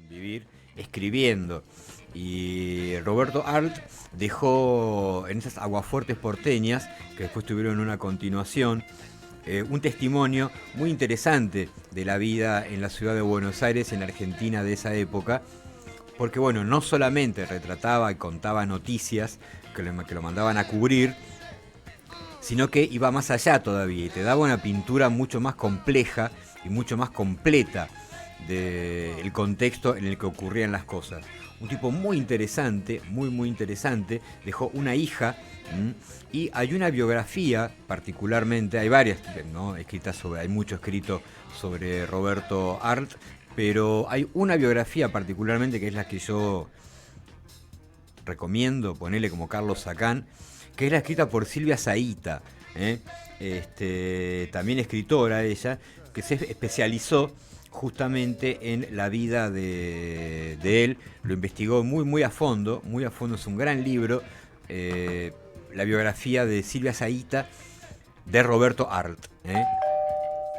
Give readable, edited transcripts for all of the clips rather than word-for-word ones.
vivir escribiendo. Y Roberto Arlt dejó en esas aguafuertes porteñas, que después tuvieron una continuación, un testimonio muy interesante de la vida en la ciudad de Buenos Aires, en Argentina de esa época, porque bueno, no solamente retrataba y contaba noticias que lo mandaban a cubrir, sino que iba más allá todavía y te daba una pintura mucho más compleja y mucho más completa del contexto en el que ocurrían las cosas. Un tipo muy interesante, muy interesante, dejó una hija, y hay una biografía particularmente, hay varias, ¿no? Escritas sobre, hay mucho escrito sobre Roberto Arlt, pero hay una biografía particularmente que es la que yo recomiendo, ponele como Carlos Sacán, que es la escrita por Silvia Zaita, ¿eh? También escritora ella, que se especializó justamente en la vida de él, lo investigó muy a fondo, es un gran libro, la biografía de Silvia Zaita de Roberto Arlt.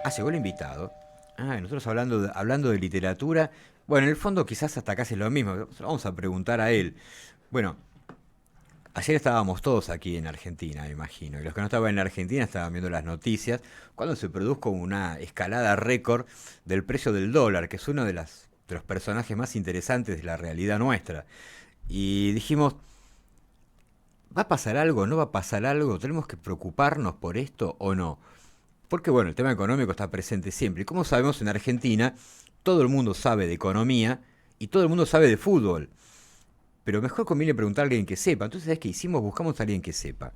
Ah, llegó el invitado. Ah, nosotros hablando de literatura, bueno, en el fondo quizás hasta casi es lo mismo, vamos a preguntar a él. Bueno, ayer estábamos todos aquí en Argentina, me imagino, y los que no estaban en Argentina estaban viendo las noticias, cuando se produjo una escalada récord del precio del dólar, que es uno de los personajes más interesantes de la realidad nuestra. Y dijimos, ¿va a pasar algo? ¿No va a pasar algo? ¿Tenemos que preocuparnos por esto o no? Porque bueno, el tema económico está presente siempre. Y como sabemos, en Argentina todo el mundo sabe de economía y todo el mundo sabe de fútbol. Pero mejor conviene preguntar a alguien que sepa. Entonces, ¿sabes qué hicimos? Buscamos a alguien que sepa.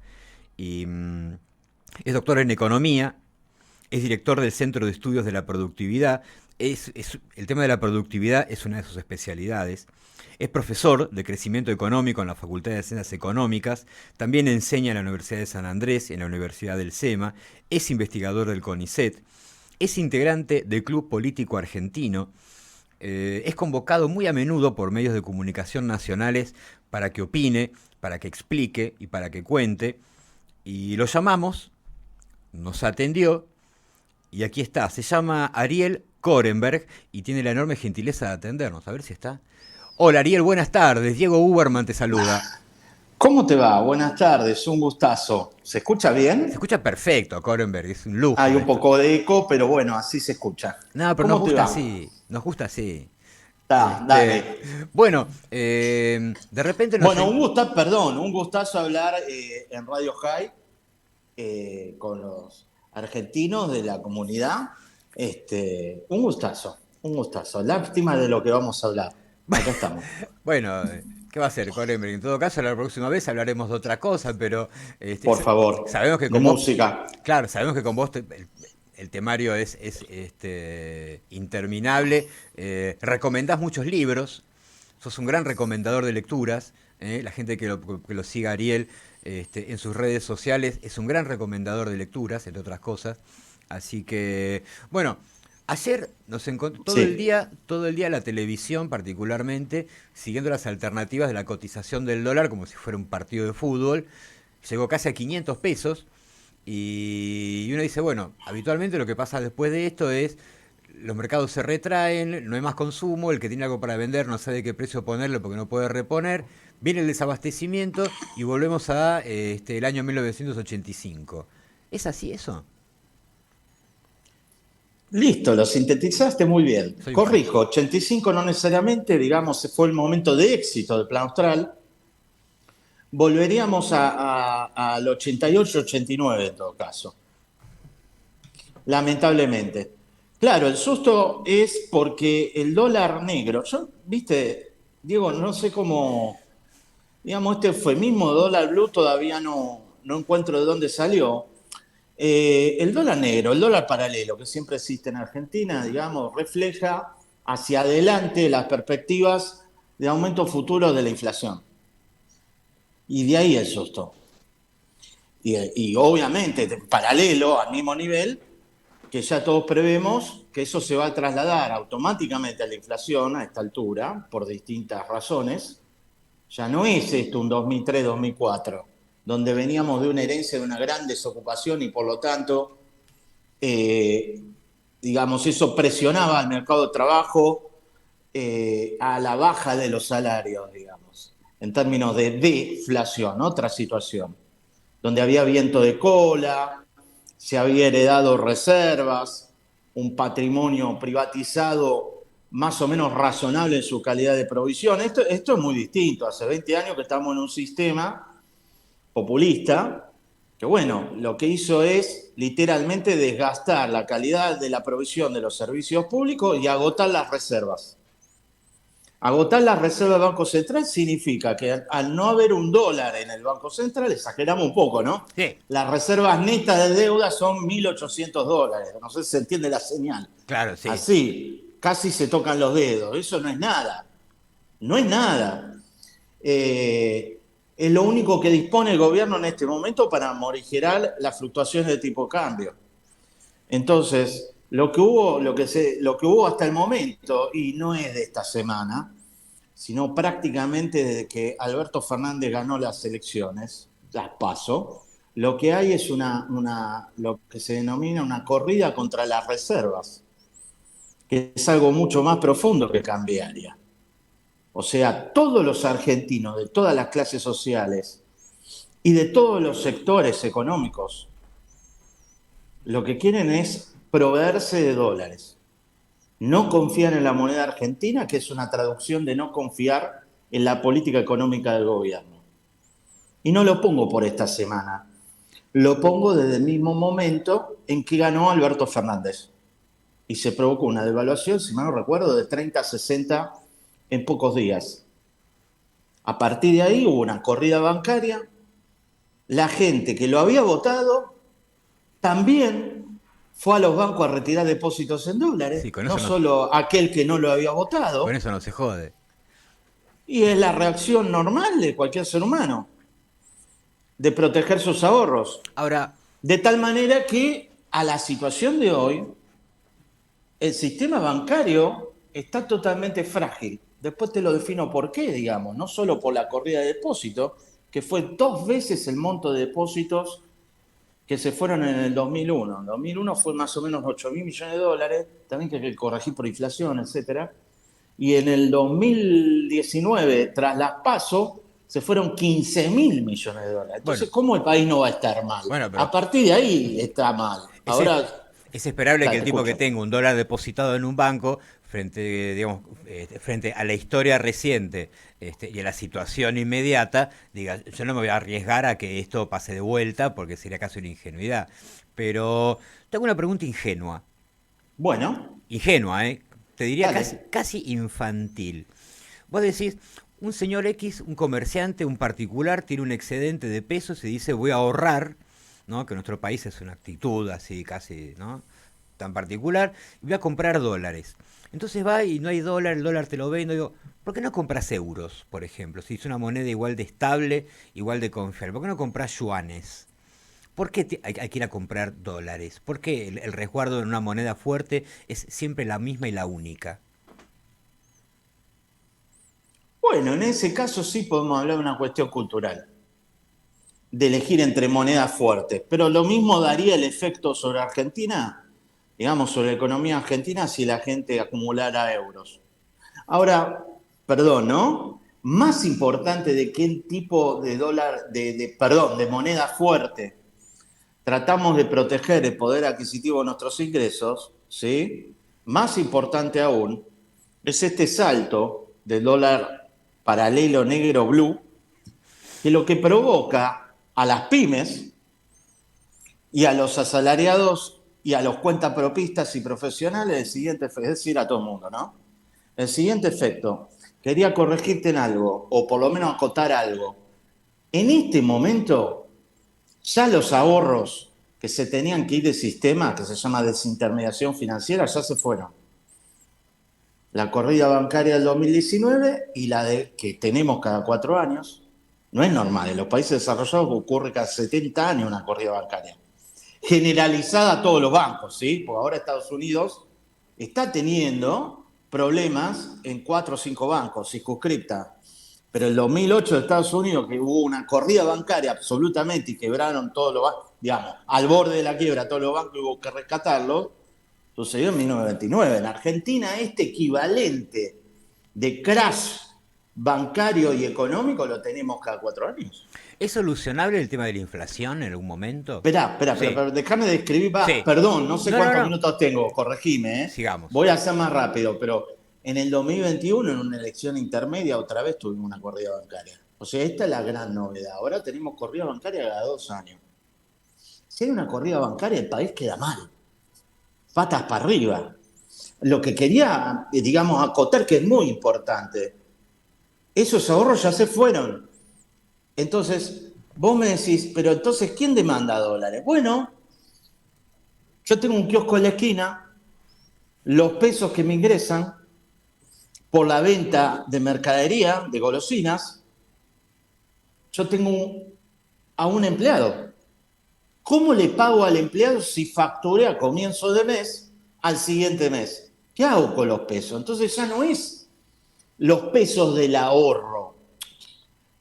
Y es doctor en economía, es director del Centro de Estudios de la Productividad. El tema de la productividad es una de sus especialidades. Es profesor de crecimiento económico en la Facultad de Ciencias Económicas. También enseña en la Universidad de San Andrés, en la Universidad del SEMA. Es investigador del CONICET. Es integrante del Club Político Argentino. Es convocado muy a menudo por medios de comunicación nacionales para que opine, para que explique y para que cuente. Y lo llamamos, nos atendió y aquí está. Se llama Ariel Korenberg y tiene la enorme gentileza de atendernos. A ver si está. Hola Ariel, buenas tardes. Diego Uberman te saluda. ¿Cómo te va? Buenas tardes, un gustazo. ¿Se escucha Se bien? escucha perfecto, Korenberg. Es un lujo Hay un esto. poco de eco, pero bueno, así se escucha. No, pero nos ¿Cómo te gusta va? así. Nos gusta así. Dale. Bueno, de repente nos... Bueno, perdón, un gustazo hablar en Radio High con los argentinos de la comunidad. Un gustazo, un gustazo. Lástima de lo que vamos a hablar. Acá estamos. Bueno, ¿qué va a ser, Corenberg? En todo caso, la próxima vez hablaremos de otra cosa, pero Por favor, sabemos que de con vos, música. claro, sabemos que con vos el temario es interminable. Recomendás muchos libros, sos un gran recomendador de lecturas. La gente que lo siga Ariel en sus redes sociales es un gran recomendador de lecturas, entre otras cosas. Así que, bueno, ayer nos encontró Sí. todo el día la televisión particularmente, siguiendo las alternativas de la cotización del dólar como si fuera un partido de fútbol. Llegó casi a 500 pesos y uno dice, bueno, habitualmente lo que pasa después de esto es los mercados se retraen, no hay más consumo, el que tiene algo para vender no sabe qué precio ponerle porque no puede reponer, viene el desabastecimiento y volvemos a el año 1985. ¿Es así eso? Listo, lo sintetizaste muy bien. Soy un genio. Corrijo, 85 no necesariamente, digamos, fue el momento de éxito del Plan Austral. Volveríamos al 88-89 en todo caso, lamentablemente. Claro, el susto es porque el dólar negro, yo, viste, Diego, no sé cómo, digamos, este eufemismo dólar blue todavía no encuentro de dónde salió. El dólar negro, el dólar paralelo que siempre existe en Argentina, digamos, refleja hacia adelante las perspectivas de aumento futuro de la inflación. Y de ahí el susto. Y obviamente, paralelo al mismo nivel, que ya todos prevemos que eso se va a trasladar automáticamente a la inflación a esta altura, por distintas razones. Ya no es esto un 2003-2004, donde veníamos de una herencia de una gran desocupación y por lo tanto eh, digamos, eso presionaba al mercado de trabajo a la baja de los salarios, digamos, en términos de deflación, otra situación, donde había viento de cola, se había heredado reservas, un patrimonio privatizado más o menos razonable en su calidad de provisión. Esto es muy distinto. Hace 20 años que estamos en un sistema populista que, bueno, lo que hizo es literalmente desgastar la calidad de la provisión de los servicios públicos y agotar las reservas. Agotar las reservas del Banco Central significa que al no haber un dólar en el Banco Central, exageramos un poco, ¿no? Sí, Las reservas netas de deuda son $1.800. No sé si se entiende la señal. claro, sí. Así, casi se tocan los dedos. Eso no es nada. No es nada. Es lo único que dispone el gobierno en este momento para morigerar las fluctuaciones de tipo de cambio. Entonces, lo que hubo hasta el momento, y no es de esta semana, sino prácticamente desde que Alberto Fernández ganó las elecciones, las PASO, lo que hay es lo que se denomina una corrida contra las reservas, que es algo mucho más profundo que cambiaria. O sea, todos los argentinos de todas las clases sociales y de todos los sectores económicos lo que quieren es proveerse de dólares. No confían en la moneda argentina, que es una traducción de no confiar en la política económica del gobierno. Y no lo pongo por esta semana, lo pongo desde el mismo momento en que ganó Alberto Fernández. Y se provocó una devaluación, si mal no recuerdo, de 30 a 60 en pocos días. A partir de ahí hubo una corrida bancaria. La gente que lo había votado también fue a los bancos a retirar depósitos en dólares, Sí, no solo aquel que no lo había con votado. eso no se jode. Y es la reacción normal de cualquier ser humano, de proteger sus ahorros. Ahora, De tal manera que a la situación de hoy, el sistema bancario está totalmente frágil. Después te lo defino por qué, digamos, no solo por la corrida de depósitos, que fue 2 veces el monto de depósitos que se fueron en el 2001. En 2001 fue más o menos 8.000 millones de dólares, también que hay que corregir por inflación, etcétera. Y en el 2019, tras las PASO, se fueron 15.000 millones de dólares. Entonces, bueno, ¿cómo el país no va a estar mal? bueno, A pero partir de ahí está mal. es, es- Ahora, es esperable que dale, el tipo que escucho. tenga un dólar depositado en un banco frente, digamos, frente a la historia reciente y a la situación inmediata, diga, yo no me voy a arriesgar a que esto pase de vuelta porque sería casi una ingenuidad. Pero tengo una pregunta ingenua. Bueno, Ingenua, ¿eh? Te diría casi, dale. casi infantil. Vos decís, un señor X, un comerciante, un particular, tiene un excedente de pesos y dice voy a ahorrar, ¿no? Que en nuestro país es una actitud así casi, ¿no? Tan particular, y voy a comprar dólares. Entonces va y no hay dólar, el dólar te lo vendo, digo, ¿por qué no compras euros, por ejemplo? Si es una moneda igual de estable, igual de confiable, ¿por qué no compras yuanes? ¿Por qué hay que ir a comprar dólares? ¿Por qué el resguardo en una moneda fuerte es siempre la misma y la única? Bueno, en ese caso sí podemos hablar de una cuestión cultural, de elegir entre monedas fuertes. Pero lo mismo daría el efecto sobre Argentina, digamos, sobre la economía argentina, si la gente acumulara euros. Ahora, perdón, ¿no? Más importante de qué tipo de dólar, perdón, de moneda fuerte tratamos de proteger el poder adquisitivo de nuestros ingresos, ¿sí? Más importante aún es este salto del dólar paralelo negro blue, que lo que provoca a las pymes y a los asalariados y a los cuentapropistas y profesionales el siguiente efecto, es decir, a todo el mundo, ¿no? El siguiente efecto, quería corregirte en algo, o por lo menos acotar algo. En este momento, ya los ahorros que se tenían que ir del sistema, que se llama desintermediación financiera, ya se fueron. La corrida bancaria del 2019 y la de que tenemos cada 4 años, no es normal. En los países desarrollados ocurre cada 70 años una corrida bancaria. Generalizada a todos los bancos, ¿sí? Porque ahora Estados Unidos está teniendo problemas en 4 o 5 bancos, circunscripta. Pero el 2008 de Estados Unidos, que hubo una corrida bancaria absolutamente y quebraron todos los bancos, digamos, al borde de la quiebra todos los bancos y hubo que rescatarlos, sucedió en 1929. En Argentina este equivalente de crash bancario y económico lo tenemos cada 4 años. ¿Es solucionable el tema de la inflación en algún momento? Sí, Espera, déjame describir, sí. perdón, no sé No, no, cuántos no. minutos tengo, corregime, ¿eh? Sigamos. Voy a ser más rápido, pero en el 2021, en una elección intermedia, otra vez tuvimos una corrida bancaria. O sea, esta es la gran novedad. Ahora tenemos corrida bancaria cada 2 años. Si hay una corrida bancaria, el país queda mal, patas para arriba. Lo que quería, digamos, acotar, que es muy importante, esos ahorros ya se fueron. Entonces, vos me decís, pero entonces, ¿quién demanda dólares? Bueno, yo tengo un kiosco en la esquina, los pesos que me ingresan por la venta de mercadería, de golosinas, yo tengo a un empleado. ¿Cómo le pago al empleado si facturé a comienzo de mes al siguiente mes? ¿Qué hago con los pesos? Entonces ya no es los pesos del ahorro,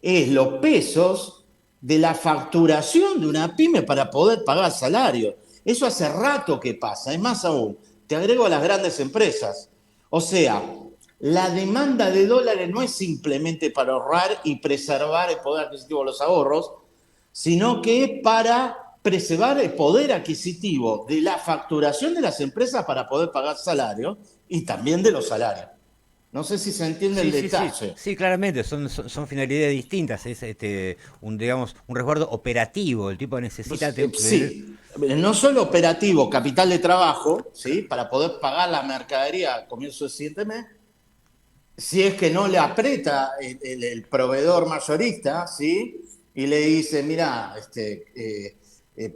es los pesos de la facturación de una pyme para poder pagar salario. Eso hace rato que pasa. Es más aún, te agrego a las grandes empresas. O sea, la demanda de dólares no es simplemente para ahorrar y preservar el poder adquisitivo de los ahorros, sino que es para preservar el poder adquisitivo de la facturación de las empresas para poder pagar salarios y también de los salarios. No sé si se entiende el Sí, sí, sí. detalle. Sí, claramente, son finalidades distintas. Es digamos, un resguardo operativo. El tipo necesita Pues, tener. sí, no solo operativo, capital de trabajo, ¿sí? Para poder pagar la mercadería al comienzo del siguiente mes, si es que no le aprieta el proveedor mayorista, ¿sí? Y le dice, mira,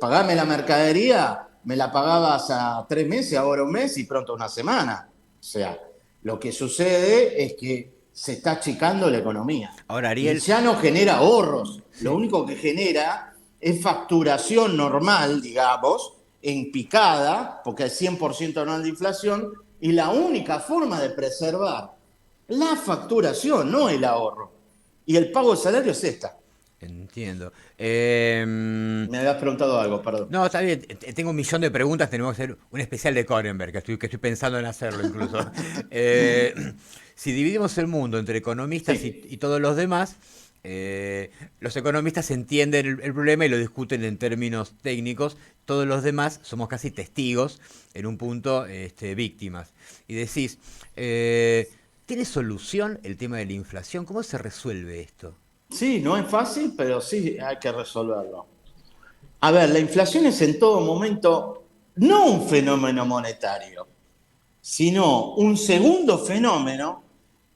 pagame la mercadería, me la pagabas a 3 meses, ahora un mes y pronto una semana. O sea, lo que sucede es que se está achicando la economía Ahora, y Ariel, ya no genera ahorros. Lo sí. único que genera es facturación normal, digamos, en picada, porque hay 100% anual de inflación, y la única forma de preservar la facturación, no el ahorro. Y el pago de salario es esta. Entiendo. Me habías preguntado algo, perdón. No, está bien. Tengo un millón de preguntas. Tenemos que hacer un especial de Cronenberg, que estoy pensando en hacerlo incluso. Eh, si dividimos el mundo entre economistas y Sí, todos los demás, los economistas entienden el problema y lo discuten en términos técnicos. Todos los demás somos casi testigos, en un punto víctimas. Y decís, ¿tiene solución el tema de la inflación? ¿Cómo se resuelve esto? sí, no es fácil, pero sí hay que resolverlo. A ver, la inflación es en todo momento no un fenómeno monetario, sino un segundo fenómeno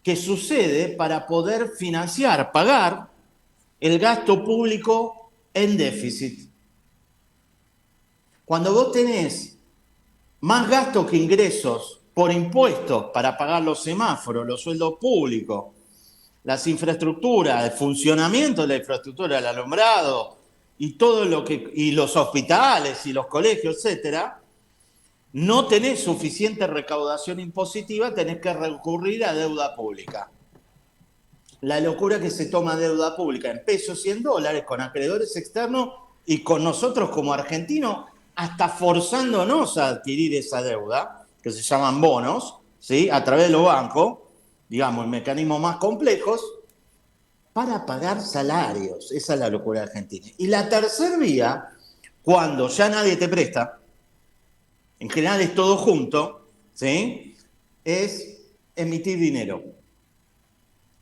que sucede para poder financiar, pagar el gasto público en déficit. Cuando vos tenés más gastos que ingresos por impuestos para pagar los semáforos, los sueldos públicos, las infraestructuras, el funcionamiento de la infraestructura, el alumbrado y todo lo que y los hospitales y los colegios, etcétera, no tenés suficiente recaudación impositiva, tenés que recurrir a deuda pública. La locura que se toma deuda pública en pesos y en dólares con acreedores externos y con nosotros como argentinos, hasta forzándonos a adquirir esa deuda, que se llaman bonos, ¿sí? A través de los bancos, digamos, mecanismos más complejos, para pagar salarios. Esa es la locura argentina. Y la tercera vía, cuando ya nadie te presta, en general es todo junto, ¿sí? Es emitir dinero.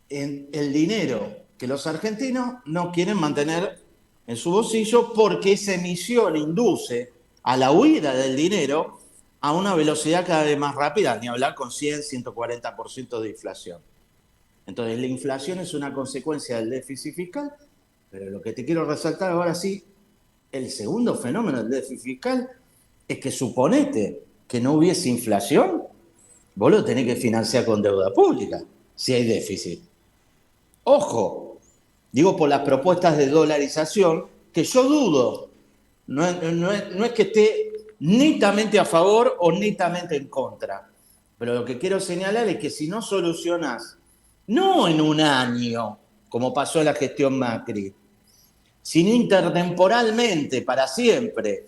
El dinero que los argentinos no quieren mantener en su bolsillo porque esa emisión induce a la huida del dinero a una velocidad cada vez más rápida, ni hablar con 100, 140% de inflación. Entonces, la inflación es una consecuencia del déficit fiscal, pero lo que te quiero resaltar ahora sí, el segundo fenómeno del déficit fiscal es que suponete que no hubiese inflación, vos lo tenés que financiar con deuda pública, si hay déficit. Ojo, digo por las propuestas de dolarización, que yo dudo, no es que esté netamente a favor o netamente en contra, pero lo que quiero señalar es que si no solucionas, no en un año, como pasó en la gestión Macri, sino intertemporalmente, para siempre,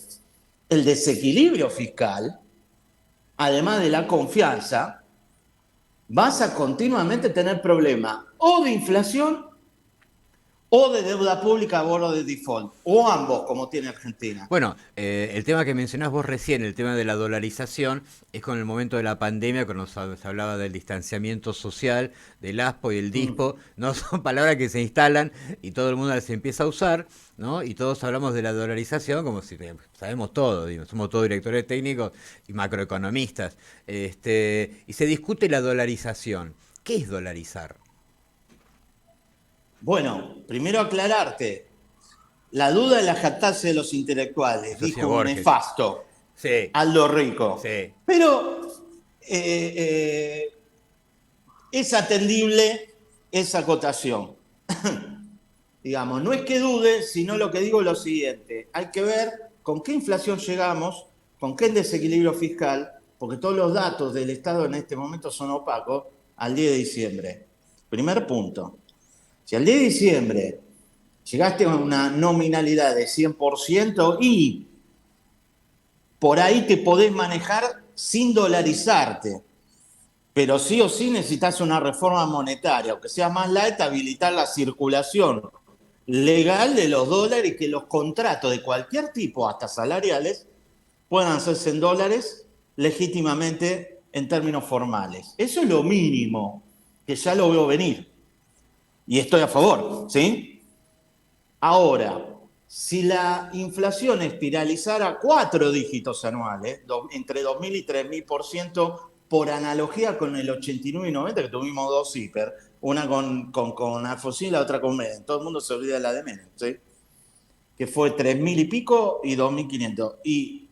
el desequilibrio fiscal, además de la confianza, vas a continuamente tener problemas o de inflación o de deuda pública a bordo de default, o ambos, como tiene Argentina. Bueno, el tema que mencionás vos recién, el tema de la dolarización, es con el momento de la pandemia, cuando se hablaba del distanciamiento social, del ASPO y el Mm. DISPO, ¿no? Son palabras que se instalan y todo el mundo las empieza a usar, ¿no? Y todos hablamos de la dolarización como si sabemos todo, digo, somos todos directores técnicos y macroeconomistas. Y se discute la dolarización. ¿Qué es dolarizar? Bueno, primero aclararte, la duda es la jactancia de los intelectuales, Eso decía dijo un Borges. nefasto, Sí, Aldo Rico. sí. Pero eh, eh, es atendible esa acotación. Digamos, no es que dude, sino lo que digo es lo siguiente. Hay que ver con qué inflación llegamos, con qué desequilibrio fiscal, porque todos los datos del Estado en este momento son opacos al 10 de diciembre. Primer punto. Si al 10 de diciembre llegaste a una nominalidad de 100% y por ahí te podés manejar sin dolarizarte, pero sí o sí necesitas una reforma monetaria, aunque sea más light, habilitar la circulación legal de los dólares y que los contratos de cualquier tipo, hasta salariales, puedan hacerse en dólares legítimamente en términos formales. Eso es lo mínimo, que ya lo veo venir. Y estoy a favor, ¿sí? Ahora, si la inflación espiralizara 4 dígitos anuales, entre 2.000 y 3.000% por analogía con el 89 y 90, que tuvimos dos hiper, una con Alfonsín y la otra con Menem. Todo el mundo se olvida de la de Menem, ¿sí? Que fue 3.000 y pico y 2.500. Y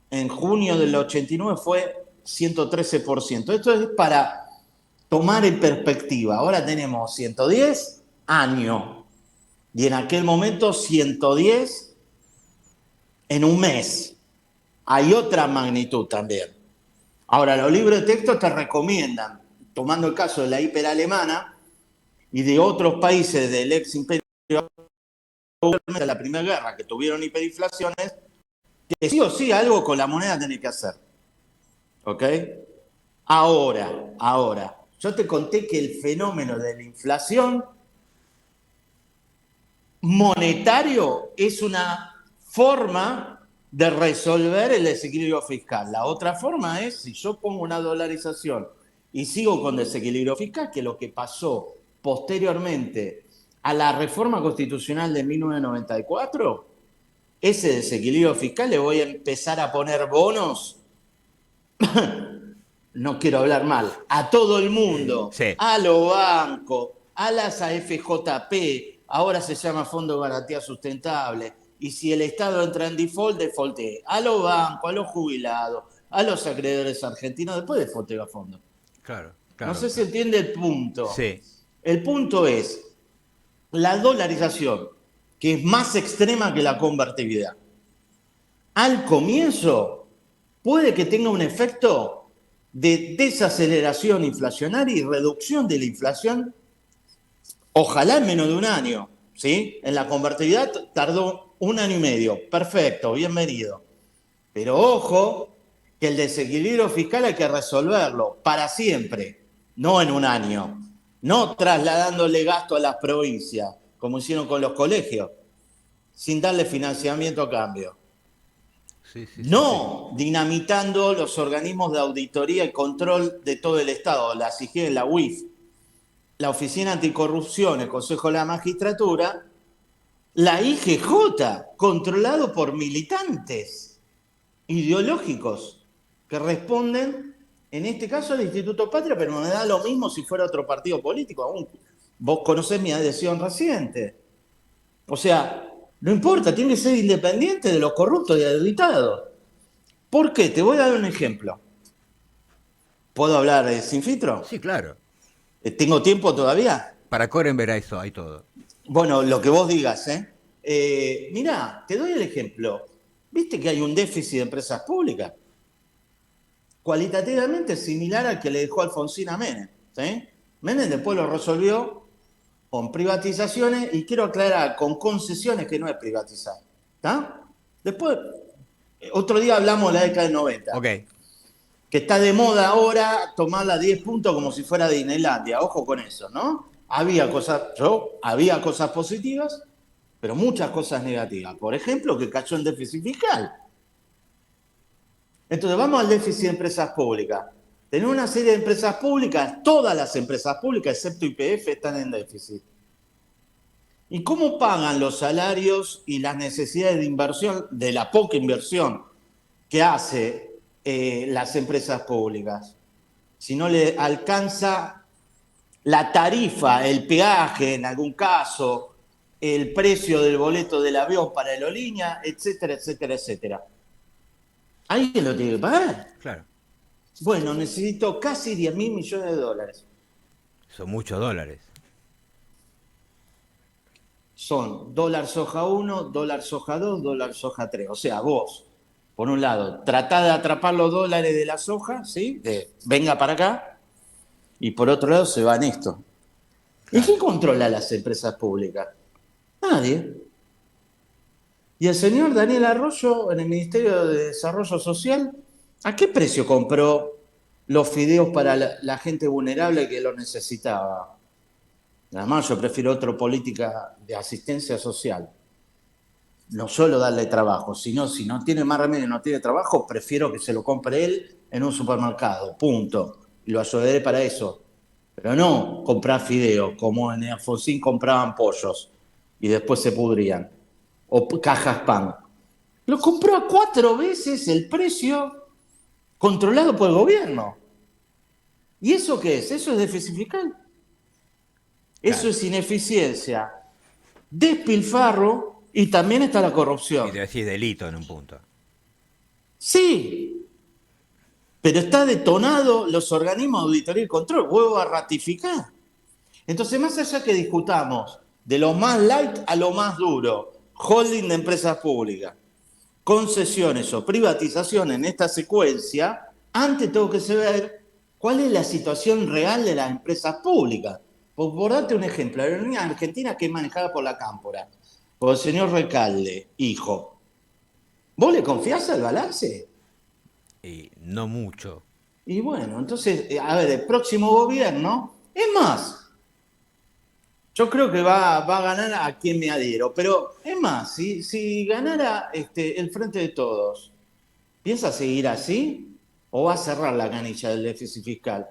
en junio del 89 fue 113%. Esto es para tomar en perspectiva. Ahora tenemos 110 años y en aquel momento 110 en un mes. Hay otra magnitud también. Ahora, los libros de texto te recomiendan, tomando el caso de la hiperalemana y de otros países del ex imperio de la Primera Guerra que tuvieron hiperinflaciones, que sí o sí algo con la moneda tenés que hacer. ¿Ok? Ahora, yo te conté que el fenómeno de la inflación monetario es una forma de resolver el desequilibrio fiscal. La otra forma es, si yo pongo una dolarización y sigo con desequilibrio fiscal, que es lo que pasó posteriormente a la reforma constitucional de 1994, ese desequilibrio fiscal le voy a empezar a poner bonos, no quiero hablar mal, a todo el mundo, Sí, a los bancos, a las AFJP, ahora se llama Fondo de Garantía Sustentable, y si el Estado entra en default, defaulté, a los bancos, a los jubilados, a los acreedores argentinos, después defaulteo a fondo. claro, No claro, sé si claro. entiende el punto. Sí, El punto es la dolarización, que es más extrema que la convertibilidad. Al comienzo puede que tenga un efecto de desaceleración inflacionaria y reducción de la inflación, ojalá en menos de un año, ¿sí? En la convertibilidad tardó 1 año y medio, perfecto, bienvenido. Pero ojo, que el desequilibrio fiscal hay que resolverlo para siempre, no en un año, no trasladándole gasto a las provincias, como hicieron con los colegios, sin darle financiamiento a cambio. sí, sí, sí, sí. No dinamitando los organismos de auditoría y control de todo el Estado, la CIGE, la UIF, la Oficina Anticorrupción, el Consejo de la Magistratura, la IGJ, controlado por militantes ideológicos que responden, en este caso, al Instituto Patria, pero me da lo mismo si fuera otro partido político. Aún vos conocés mi adhesión reciente. O sea, no importa, tiene que ser independiente de los corruptos y auditados. ¿Por qué? Te voy a dar un ejemplo. ¿Puedo hablar sin filtro? Sí, claro. ¿Tengo tiempo todavía? Para Coren verá eso, hay todo. Bueno, lo que vos digas, ¿eh? Mirá, te doy el ejemplo. ¿Viste que hay un déficit de empresas públicas? Cualitativamente similar al que le dejó Alfonsín a Menem. ¿Sí? Menem después lo resolvió con privatizaciones y quiero aclarar, con concesiones que no es privatizar. ¿Está? Después, otro día hablamos de la década del 90. Ok, que está de moda ahora tomarla 10 puntos como si fuera Disneylandia. Ojo con eso, ¿no? Había cosas positivas, pero muchas cosas negativas. Por ejemplo, que cayó en déficit fiscal. Entonces, vamos al déficit de empresas públicas. Tenemos una serie de empresas públicas, todas las empresas públicas, excepto YPF, están en déficit. ¿Y cómo pagan los salarios y las necesidades de inversión, de la poca inversión que hace las empresas públicas? Si no le alcanza la tarifa, el peaje en algún caso, el precio del boleto del avión para aerolínea, etcétera, etcétera, etcétera. ¿Alguien lo tiene que pagar? Claro, Bueno, necesito casi 10.000 millones de dólares. son muchos dólares. Son dólar soja 1, dólar soja 2, dólar soja 3. O sea, vos, por un lado, tratá de atrapar los dólares de la soja, ¿sí? Venga para acá, y por otro lado se van esto. ¿Y Claro. quién controla las empresas públicas? Nadie. Y el señor Daniel Arroyo, en el Ministerio de Desarrollo Social, ¿a qué precio compró los fideos para la gente vulnerable que lo necesitaba? Además, yo prefiero otra política de asistencia social. No solo darle trabajo, sino si no tiene más remedio y no tiene trabajo, prefiero que se lo compre él en un supermercado. Punto. Y lo ayudaré para eso. Pero no comprar fideos, como en Alfonsín compraban pollos y después se pudrían. O cajas pan. Lo compró a 4 veces el precio controlado por el gobierno. ¿Y eso qué es? Eso es déficit fiscal. Eso Claro. es ineficiencia, despilfarro y también está la Y corrupción. te decís delito en un punto. Sí, pero está detonado los organismos de auditoría y control. Vuelvo a ratificar. Entonces, más allá que discutamos de lo más light a lo más duro, holding de empresas públicas, concesiones o privatización en esta secuencia, antes tengo que saber cuál es la situación real de las empresas públicas. Por darte un ejemplo, la aerolínea argentina que es manejada por la Cámpora, por el señor Recalde, hijo. ¿Vos le confiás al balance? Y no mucho. Y bueno, entonces, a ver, el próximo gobierno, es más, yo creo que va a ganar a quien me adhiero, pero es más, si ganara el Frente de Todos, ¿piensa seguir así o va a cerrar la canilla del déficit fiscal?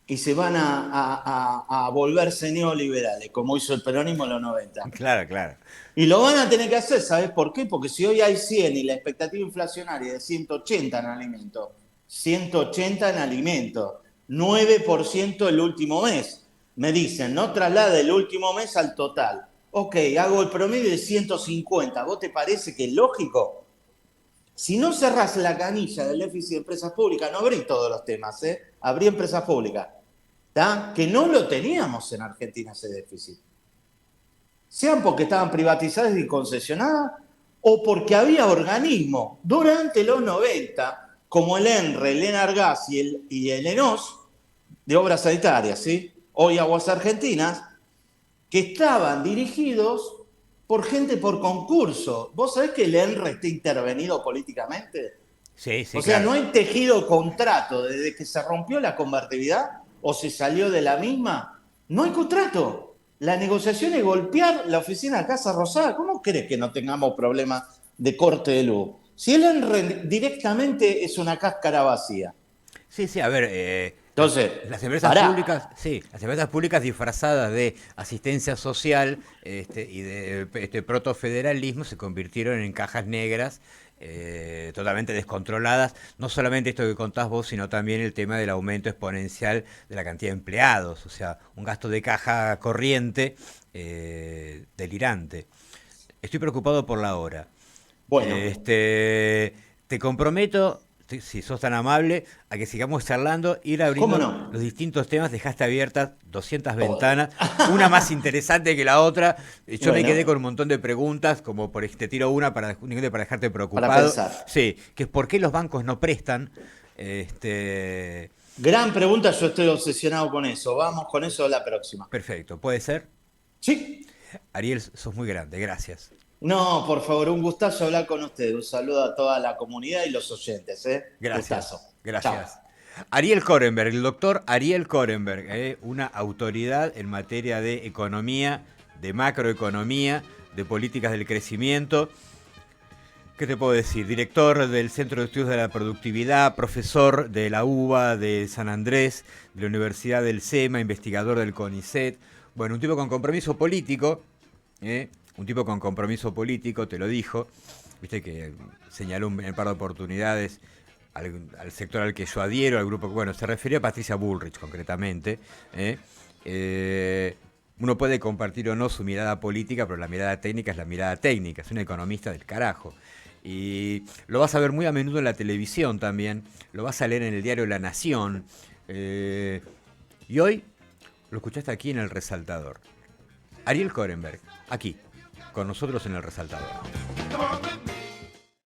Y se van a volverse neoliberales, como hizo el peronismo en los 90. Claro, claro. Y lo van a tener que hacer, ¿sabes por qué? Porque si hoy hay 100 y la expectativa inflacionaria es de 180 en alimentos, 180 en alimentos, 9% el último mes. Me dicen, no traslade el último mes al total. Ok, hago el promedio de 150. ¿Vos te parece que es lógico? Si no cerrás la canilla del déficit de empresas públicas, no abrí todos los temas, ¿eh? Abrí empresas públicas, ¿tá? Que no lo teníamos en Argentina ese déficit. Sean porque estaban privatizadas y concesionadas o porque había organismos durante los 90, como el ENRE, el ENARGAS y el ENOS, de obras sanitarias, ¿sí? Hoy Aguas Argentinas, que estaban dirigidos por gente por concurso. ¿Vos sabés que el ENRE está intervenido políticamente? Sí, O sí, sea, claro. no hay tejido contrato desde que se rompió la convertibilidad o se salió de la misma. No hay contrato. La negociación es golpear la oficina de Casa Rosada. ¿Cómo crees que no tengamos problemas de corte de luz? Si el ENRE directamente es una cáscara vacía. Sí, sí, a ver, Entonces, las empresas públicas, pará. sí, las empresas públicas disfrazadas de asistencia social y de protofederalismo se convirtieron en cajas negras totalmente descontroladas. No solamente esto que contás vos, sino también el tema del aumento exponencial de la cantidad de empleados, o sea, un gasto de caja corriente delirante. Estoy preocupado por la hora. Bueno, Te comprometo, si sos tan amable, a que sigamos charlando, ir ¿cómo abriendo los no? distintos temas. Dejaste abiertas 200 Todo. ventanas, una más interesante que la otra. Yo me quedé Bueno, con un montón de preguntas, como por te tiro una únicamente para dejarte para preocupado. pensar. Sí, que es por qué los bancos no prestan. Este, Gran pregunta, yo estoy obsesionado con eso. Vamos con eso la próxima. perfecto, ¿puede ser? Sí. Ariel, sos muy grande, gracias. No, por favor, un gustazo hablar con usted. Un saludo a toda la comunidad y los oyentes, ¿eh? Gracias, Gustazo. Chao. gracias. Ariel Korenberg, el doctor Ariel Korenberg, una autoridad en materia de economía, de macroeconomía, de políticas del crecimiento. ¿Qué te puedo decir? Director del Centro de Estudios de la Productividad, profesor de la UBA de San Andrés, de la Universidad del SEMA, investigador del CONICET. Bueno, un tipo con compromiso político, un tipo con compromiso político, te lo dijo, viste que señaló en un par de oportunidades al sector al que yo adhiero, al grupo, bueno, se refería a Patricia Bullrich concretamente. Uno puede compartir o no su mirada política, pero la mirada técnica es la mirada técnica, es un economista del carajo. Y lo vas a ver muy a menudo en la televisión también, lo vas a leer en el diario La Nación. Y hoy lo escuchaste aquí en El Resaltador. Ariel Korenberg, aquí, con nosotros en El Resaltador.